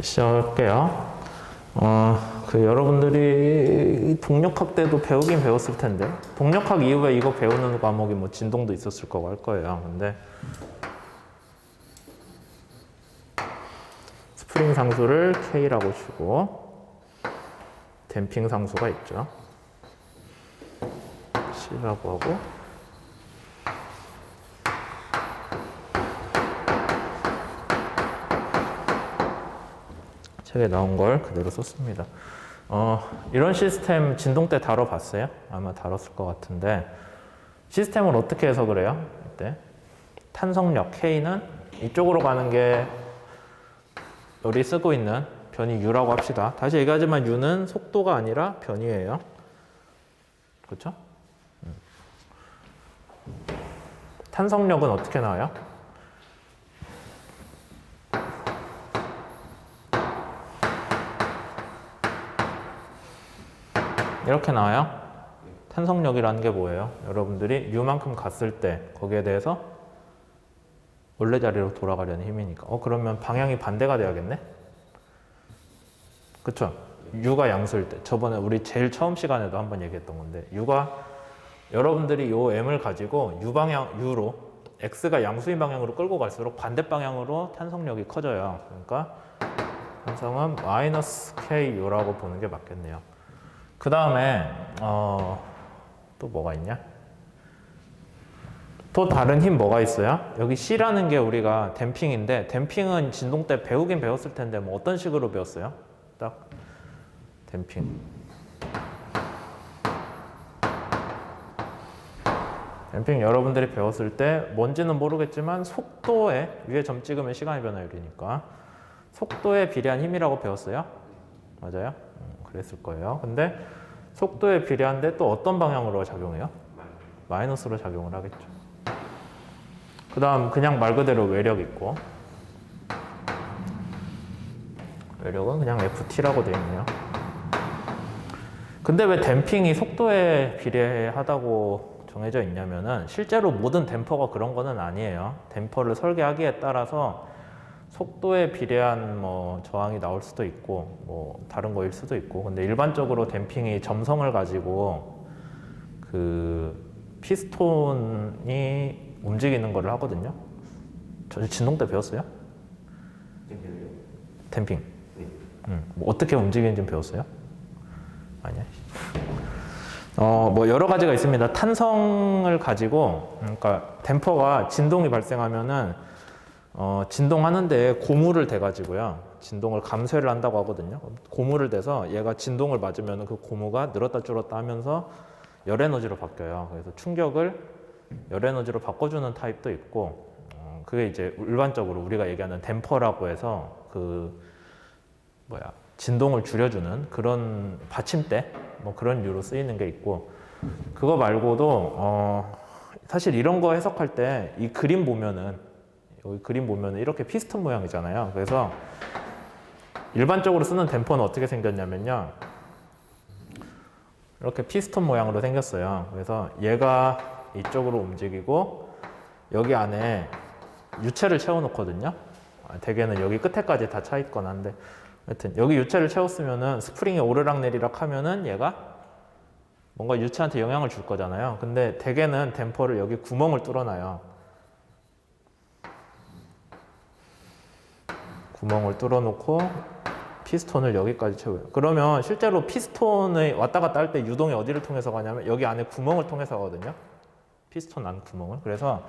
시작할게요. 여러분들이 동력학 때도 배우긴 배웠을 텐데, 동력학 이후에 이거 배우는 과목이 뭐 진동도 있었을 거고 할 거예요. 근데 스프링 상수를 K라고 주고, 댐핑 상수가 있죠. C라고 하고, 책에 나온 걸 그대로 썼습니다. 이런 시스템 진동 때 다뤄봤어요? 아마 다뤘을 것 같은데, 시스템을 어떻게 해석을 해요? 이때 탄성력 K는 이쪽으로 가는 게 우리 쓰고 있는 변이 U라고 합시다. 다시 얘기하지만 U는 속도가 아니라 변이에요. 그렇죠? 탄성력은 어떻게 나와요? 이렇게 나와요. 탄성력이라는 게 뭐예요? 여러분들이 U만큼 갔을 때 거기에 대해서 원래 자리로 돌아가려는 힘이니까. 그러면 방향이 반대가 돼야겠네? 그쵸? U가 양수일 때. 저번에 우리 제일 처음 시간에도 한번 얘기했던 건데, U가 여러분들이 요 M을 가지고 U로 X가 양수인 방향으로 끌고 갈수록 반대 방향으로 탄성력이 커져요. 그러니까 탄성은 마이너스 KU라고 보는 게 맞겠네요. 그 다음에 또 뭐가 있냐? 또 다른 힘 뭐가 있어요? 여기 C라는 게 우리가 댐핑인데, 댐핑은 진동 때 배우긴 배웠을 텐데 뭐 어떤 식으로 배웠어요? 딱 댐핑. 댐핑 여러분들이 배웠을 때 뭔지는 모르겠지만 속도에, 위에 점 찍으면 시간의 변화율이니까 속도에 비례한 힘이라고 배웠어요? 맞아요? 그랬을 거예요. 근데 속도에 비례한데 또 어떤 방향으로 작용해요? 마이너스로 작용을 하겠죠. 그 다음 그냥 말 그대로 외력 있고, 외력은 그냥 FT라고 되어 있네요. 근데 왜 댐핑이 속도에 비례하다고 정해져 있냐면은, 실제로 모든 댐퍼가 그런 거는 아니에요. 댐퍼를 설계하기에 따라서 속도에 비례한 뭐 저항이 나올 수도 있고 뭐 다른 거일 수도 있고, 근데 일반적으로 댐핑이 점성을 가지고 그 피스톤이 움직이는 거를 하거든요. 저 진동 때 배웠어요? 댐핑. 뭐 어떻게 움직이는지 좀 배웠어요? 아니야. 뭐 여러 가지가 있습니다. 탄성을 가지고, 그러니까 댐퍼가 진동이 발생하면은 진동하는데 고무를 대가지고요, 진동을 감쇄를 한다고 하거든요. 고무를 대서 얘가 진동을 맞으면 그 고무가 늘었다 줄었다 하면서 열 에너지로 바뀌어요. 그래서 충격을 열 에너지로 바꿔주는 타입도 있고, 그게 이제 일반적으로 우리가 얘기하는 댐퍼라고 해서 진동을 줄여주는 그런 받침대, 뭐 그런 유로 쓰이는 게 있고, 그거 말고도 사실 이런 거 해석할 때 이 그림 보면은, 여기 그림 보면은 이렇게 피스톤 모양이잖아요. 그래서 일반적으로 쓰는 댐퍼는 어떻게 생겼냐면요, 이렇게 피스톤 모양으로 생겼어요. 그래서 얘가 이쪽으로 움직이고 여기 안에 유체를 채워 놓거든요. 대개는 여기 끝에까지 다 차 있건 한데, 하여튼 여기 유체를 채웠으면은 스프링이 오르락내리락 하면은 얘가 뭔가 유체한테 영향을 줄 거잖아요. 근데 대개는 댐퍼를 여기 구멍을 뚫어놔요. 구멍을 뚫어놓고 피스톤을 여기까지 채워요. 그러면 실제로 피스톤을 왔다 갔다 할 때 유동이 어디를 통해서 가냐면 여기 안에 구멍을 통해서 가거든요. 피스톤 안 구멍을. 그래서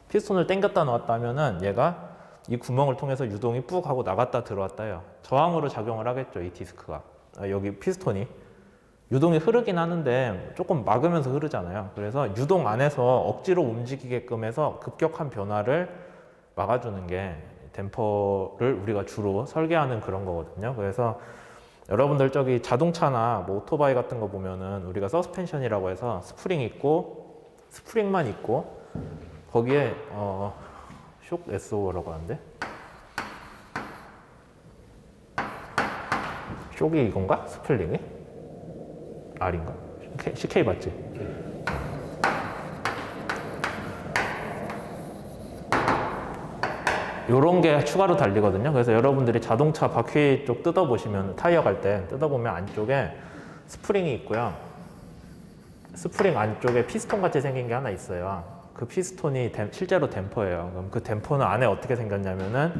피스톤을 당겼다 놓았다 하면은 얘가 이 구멍을 통해서 유동이 뿍 하고 나갔다 들어왔다 해요. 저항으로 작용을 하겠죠, 이 디스크가. 여기 피스톤이 유동이 흐르긴 하는데 조금 막으면서 흐르잖아요. 그래서 유동 안에서 억지로 움직이게끔 해서 급격한 변화를 막아주는 게 댐퍼를 우리가 주로 설계하는 그런 거거든요. 그래서 여러분들 저기 자동차나 뭐 오토바이 같은 거 보면은 우리가 서스펜션이라고 해서 스프링 있고 스프링만 있고 거기에 쇼크 SO라고 하는데, 쇼크이 이건가? 스플링이? R인가? CK 맞지? 요런 게 추가로 달리거든요. 그래서 여러분들이 자동차 바퀴 쪽 뜯어보시면, 타이어 갈 때 뜯어보면 안쪽에 스프링이 있고요. 스프링 안쪽에 피스톤 같이 생긴 게 하나 있어요. 그 피스톤이 실제로 댐퍼예요. 그럼 그 댐퍼는 안에 어떻게 생겼냐면은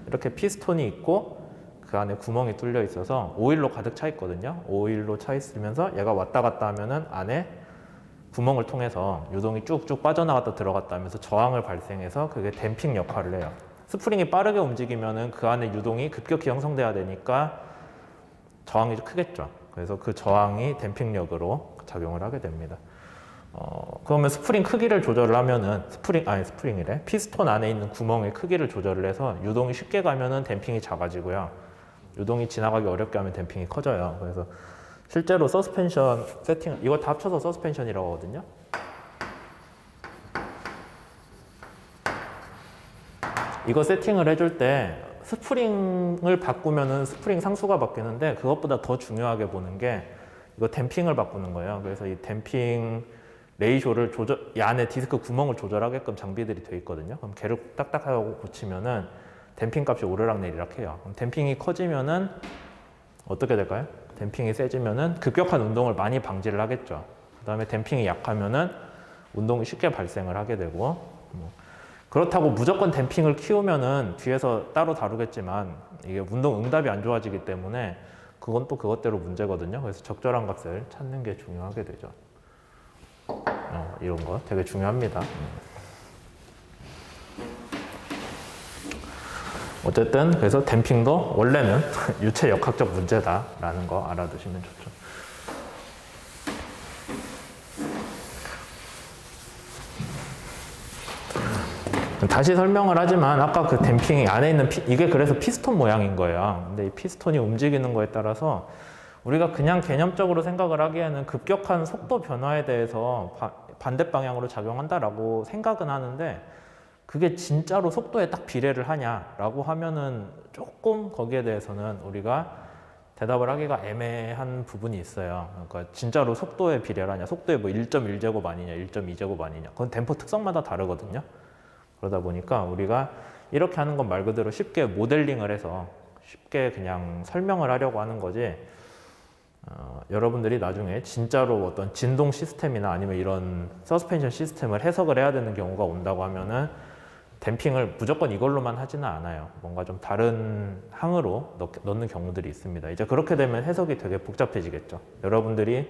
이렇게 피스톤이 있고 그 안에 구멍이 뚫려 있어서 오일로 가득 차 있거든요. 오일로 차 있으면서 얘가 왔다 갔다 하면은 안에 구멍을 통해서 유동이 쭉쭉 빠져나갔다 들어갔다 하면서 저항을 발생해서 그게 댐핑 역할을 해요. 스프링이 빠르게 움직이면은 그 안에 유동이 급격히 형성돼야 되니까 저항이 크겠죠. 그래서 그 저항이 댐핑력으로 작용을 하게 됩니다. 그러면 스프링 크기를 조절을 하면은 스프링이래. 피스톤 안에 있는 구멍의 크기를 조절을 해서 유동이 쉽게 가면은 댐핑이 작아지고요. 유동이 지나가기 어렵게 하면 댐핑이 커져요. 그래서 실제로 서스펜션 세팅, 이거 다 합쳐서 서스펜션이라고 하거든요. 이거 세팅을 해줄 때 스프링을 바꾸면은 스프링 상수가 바뀌는데 그것보다 더 중요하게 보는 게 이거 댐핑을 바꾸는 거예요. 그래서 이 댐핑 레이쇼를 이 안에 디스크 구멍을 조절하게끔 장비들이 돼 있거든요. 그럼 걔를 딱딱하고 고치면은 댐핑 값이 오르락내리락 해요. 그럼 댐핑이 커지면은 어떻게 될까요? 댐핑이 세지면은 급격한 운동을 많이 방지를 하겠죠. 그 다음에 댐핑이 약하면은 운동이 쉽게 발생을 하게 되고, 그렇다고 무조건 댐핑을 키우면은 뒤에서 따로 다루겠지만 이게 운동 응답이 안 좋아지기 때문에 그건 또 그것대로 문제거든요. 그래서 적절한 값을 찾는 게 중요하게 되죠. 이런 거 되게 중요합니다. 어쨌든 그래서 댐핑도 원래는 유체 역학적 문제다라는 거 알아두시면 좋죠. 다시 설명을 하지만 아까 그 댐핑이 안에 있는 이게 그래서 피스톤 모양인 거예요. 근데 이 피스톤이 움직이는 거에 따라서 우리가 그냥 개념적으로 생각을 하기에는 급격한 속도 변화에 대해서 반대 방향으로 작용한다라고 생각은 하는데 그게 진짜로 속도에 딱 비례를 하냐라고 하면은 조금 거기에 대해서는 우리가 대답을 하기가 애매한 부분이 있어요. 그러니까 진짜로 속도에 비례를 하냐, 속도에 뭐 1.1제곱 아니냐, 1.2제곱 아니냐, 그건 댐퍼 특성마다 다르거든요. 그러다 보니까 우리가 이렇게 하는 건 말 그대로 쉽게 모델링을 해서 쉽게 그냥 설명을 하려고 하는 거지, 여러분들이 나중에 진짜로 어떤 진동 시스템이나 아니면 이런 서스펜션 시스템을 해석을 해야 되는 경우가 온다고 하면은 댐핑을 무조건 이걸로만 하지는 않아요. 뭔가 좀 다른 항으로 넣는 경우들이 있습니다. 이제 그렇게 되면 해석이 되게 복잡해지겠죠. 여러분들이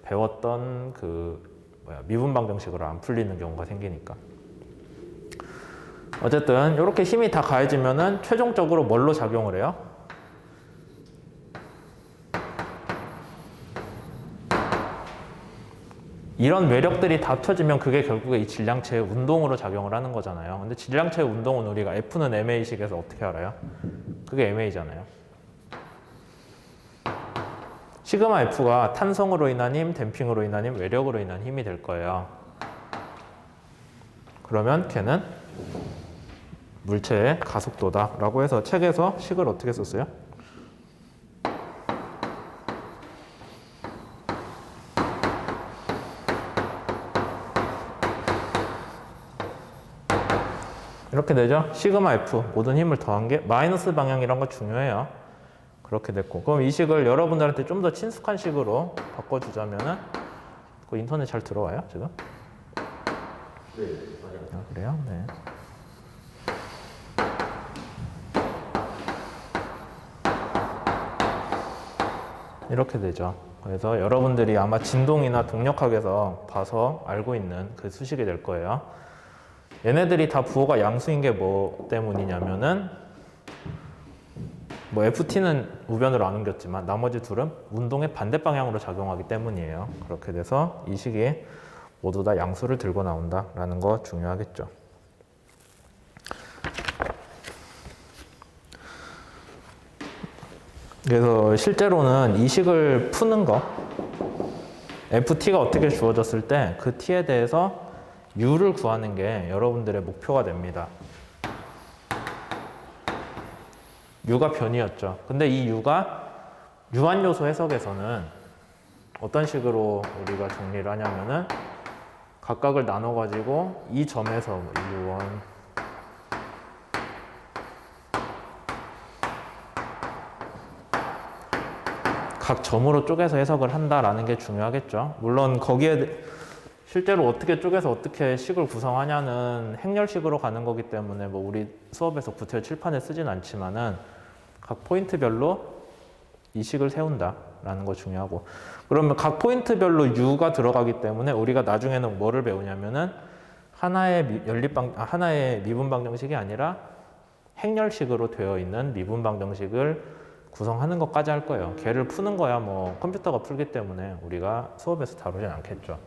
배웠던 미분 방정식으로 안 풀리는 경우가 생기니까. 어쨌든 이렇게 힘이 다 가해지면은 최종적으로 뭘로 작용을 해요? 이런 외력들이 다 합쳐지면 그게 결국에 이 질량체의 운동으로 작용을 하는 거잖아요. 근데 질량체의 운동은 우리가 F는 ma식에서 어떻게 알아요? 그게 ma잖아요. 시그마 F가 탄성으로 인한 힘, 댐핑으로 인한 힘, 외력으로 인한 힘이 될 거예요. 그러면 걔는 물체의 가속도다라고 해서 책에서 식을 어떻게 썼어요? 이렇게 되죠. 시그마 F, 모든 힘을 더한 게 마이너스 방향이란 거 중요해요. 그렇게 됐고, 그럼 이 식을 여러분들한테 좀 더 친숙한 식으로 바꿔주자면은, 그 인터넷 잘 들어와요 지금? 네, 맞아요. 그래요? 네. 이렇게 되죠. 그래서 여러분들이 아마 진동이나 동력학에서 봐서 알고 있는 그 수식이 될 거예요. 얘네들이 다 부호가 양수인 게 뭐 때문이냐면은, 뭐 FT는 우변으로 안 옮겼지만 나머지 둘은 운동의 반대 방향으로 작용하기 때문이에요. 그렇게 돼서 이 식이 모두 다 양수를 들고 나온다라는 거 중요하겠죠. 그래서 실제로는 이 식을 푸는 거, FT가 어떻게 주어졌을 때 그 T에 대해서 U를 구하는 게 여러분들의 목표가 됩니다. U가 변이였죠. 근데 이 U가 유한요소 해석에서는 어떤 식으로 우리가 정리를 하냐면은 각각을 나눠가지고 이 점에서 U1, 각 점으로 쪼개서 해석을 한다라는 게 중요하겠죠. 물론 거기에 실제로 어떻게 쪼개서 어떻게 식을 구성하냐는 행렬식으로 가는 거기 때문에 뭐 우리 수업에서 구태 칠판에 쓰진 않지만은 각 포인트별로 이 식을 세운다라는 거 중요하고, 그러면 각 포인트별로 U가 들어가기 때문에 우리가 나중에는 뭐를 배우냐면은 하나의 미분 방정식이 아니라 행렬식으로 되어 있는 미분 방정식을 구성하는 것까지 할 거예요. 걔를 푸는 거야 뭐 컴퓨터가 풀기 때문에 우리가 수업에서 다루진 않겠죠.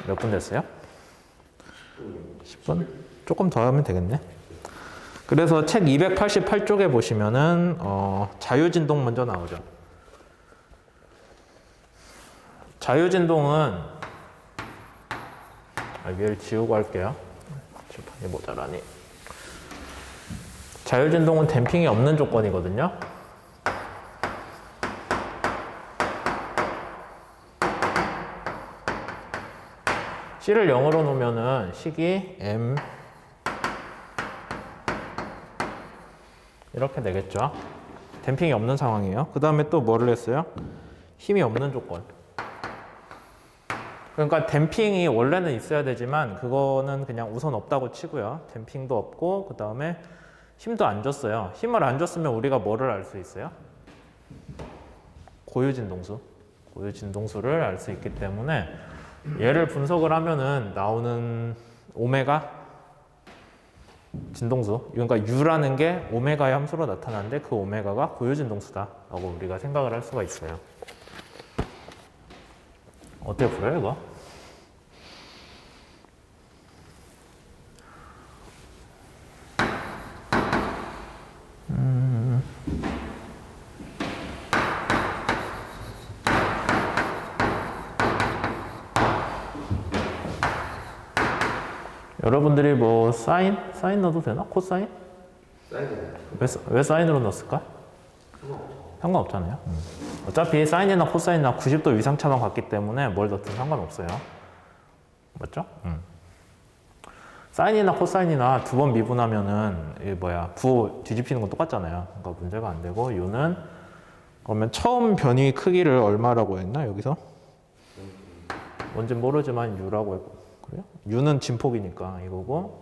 몇 분 됐어요? 10분? 조금 더 하면 되겠네. 그래서 책 288쪽에 보시면은 자유진동 먼저 나오죠. 자유진동은 위를 지우고 할게요. 칠판이 모자라니. 자유진동은 댐핑이 없는 조건이거든요. C를 0으로 놓으면은 식이 M 이렇게 되겠죠. 댐핑이 없는 상황이에요. 그 다음에 또 뭐를 했어요? 힘이 없는 조건. 그러니까 댐핑이 원래는 있어야 되지만 그거는 그냥 우선 없다고 치고요. 댐핑도 없고 그 다음에 힘도 안 줬어요. 힘을 안 줬으면 우리가 뭐를 알 수 있어요? 고유진동수를 알 수 있기 때문에 얘를 분석을 하면은 나오는 오메가 진동수, 그러니까 U라는 게 오메가의 함수로 나타나는데 그 오메가가 고유진동수다라고 우리가 생각을 할 수가 있어요. 어떻게 풀어요 이거? 여러분들이 뭐 사인 넣어도 되나? 코사인? 왜 사인으로 넣었을까? 상관없잖아요. 어차피 사인이나 코사인이나 90도 위상 차만 같기 때문에 뭘 넣든 상관없어요. 맞죠? 사인이나 코사인이나 두 번 미분하면은 부호 뒤집히는 건 똑같잖아요. 그러니까 문제가 안 되고, U는 그러면 처음 변이 크기를 얼마라고 했나 여기서? 뭔지 모르지만 U라고 했고, 그래요? U는 진폭이니까 이거고,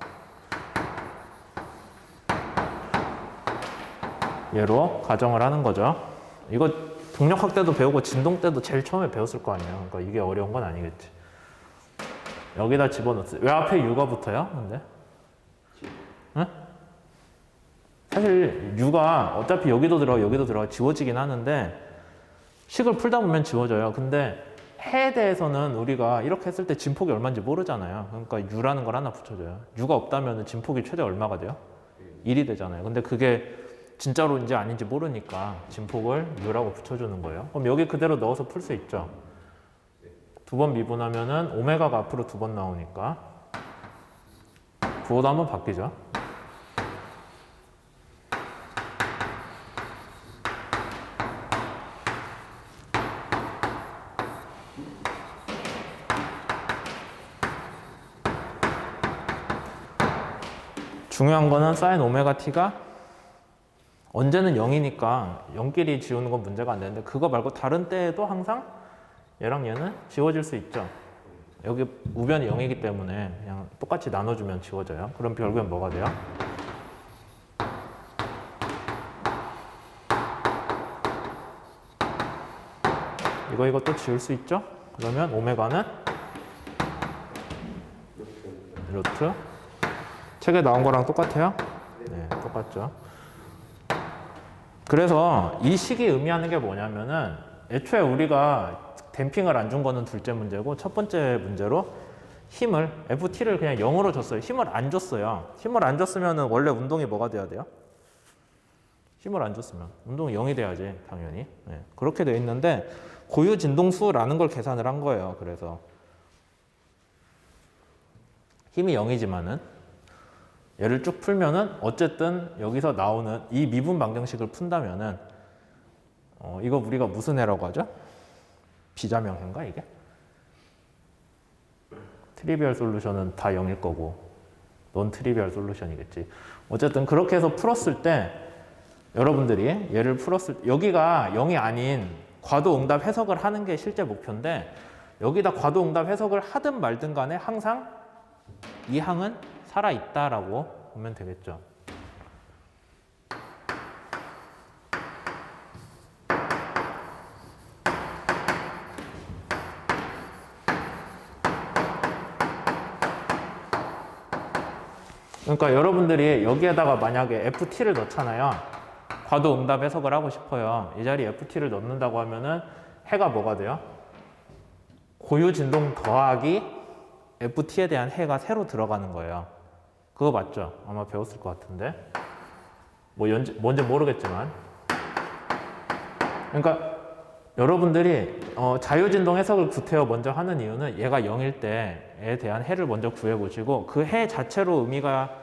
얘로 가정을 하는 거죠. 이거 동력학 때도 배우고 진동 때도 제일 처음에 배웠을 거 아니에요. 그러니까 이게 어려운 건 아니겠지. 여기다 집어넣었어요. 왜 앞에 U가 붙어요? 근데? 응? 사실 U가 어차피 여기도 들어가 지워지긴 하는데 식을 풀다 보면 지워져요. 근데 해에 대해서는 우리가 이렇게 했을 때 진폭이 얼마인지 모르잖아요. 그러니까 U라는 걸 하나 붙여줘요. U가 없다면 진폭이 최대 얼마가 돼요? 1이 되잖아요. 근데 그게 진짜로인지 아닌지 모르니까 진폭을 U라고 붙여주는 거예요. 그럼 여기 그대로 넣어서 풀 수 있죠. 두 번 미분하면은 오메가가 앞으로 두 번 나오니까 부호도 한번 바뀌죠. 중요한 거는 사인 오메가 t가 언제는 0이니까 0끼리 지우는 건 문제가 안 되는데, 그거 말고 다른 때에도 항상 얘랑 얘는 지워질 수 있죠. 여기 우변이 0이기 때문에 그냥 똑같이 나눠주면 지워져요. 그럼 결국엔 뭐가 돼요? 이것도 지울 수 있죠? 그러면 오메가는 루트, 책에 나온 거랑 똑같아요? 네, 똑같죠. 그래서 이 식이 의미하는 게 뭐냐면은 애초에 우리가 댐핑을 안 준 거는 둘째 문제고, 첫 번째 문제로 힘을 FT를 그냥 0으로 줬어요. 힘을 안 줬어요. 힘을 안 줬으면 원래 운동이 뭐가 돼야 돼요? 힘을 안 줬으면 운동이 0이 돼야지 당연히. 네, 그렇게 돼 있는데 고유 진동수라는 걸 계산을 한 거예요. 그래서 힘이 0이지만은 얘를 쭉 풀면은 어쨌든 여기서 나오는 이 미분 방정식을 푼다면은 이거 우리가 무슨 해라고 하죠? 비자명해인가 이게? 트리비얼 솔루션은 다 0일 거고 넌 트리비얼 솔루션이겠지. 어쨌든 그렇게 해서 풀었을 때 여러분들이 얘를 풀었을 때 여기가 0이 아닌 과도응답 해석을 하는 게 실제 목표인데 여기다 과도응답 해석을 하든 말든 간에 항상 이 항은 살아있다라고 보면 되겠죠. 그러니까 여러분들이 여기에다가 만약에 FT를 넣잖아요. 과도응답 해석을 하고 싶어요. 이 자리에 FT를 넣는다고 하면은 해가 뭐가 돼요? 고유진동 더하기 FT에 대한 해가 새로 들어가는 거예요. 그거 맞죠? 아마 배웠을 것 같은데. 뭔지 모르겠지만. 그러니까 여러분들이 자유진동 해석을 구태여 먼저 하는 이유는 얘가 0일 때에 대한 해를 먼저 구해보시고 그 해 자체로 의미가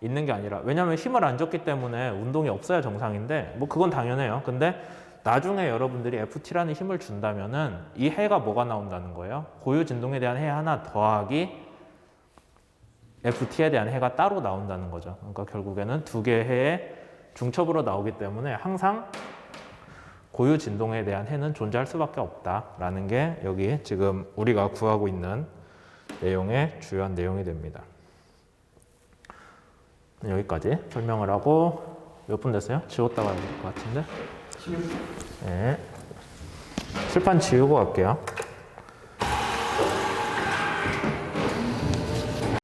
있는 게 아니라 왜냐하면 힘을 안 줬기 때문에 운동이 없어야 정상인데 뭐 그건 당연해요. 근데 나중에 여러분들이 FT라는 힘을 준다면은 이 해가 뭐가 나온다는 거예요? 고유진동에 대한 해 하나 더하기 FT에 대한 해가 따로 나온다는 거죠. 그러니까 결국에는 두 개의 해의 중첩으로 나오기 때문에 항상 고유 진동에 대한 해는 존재할 수밖에 없다라는 게 여기 지금 우리가 구하고 있는 내용의 주요한 내용이 됩니다. 여기까지 설명을 하고 몇 분 됐어요? 지웠다 가야 될 것 같은데. 네. 칠판 지우고 갈게요.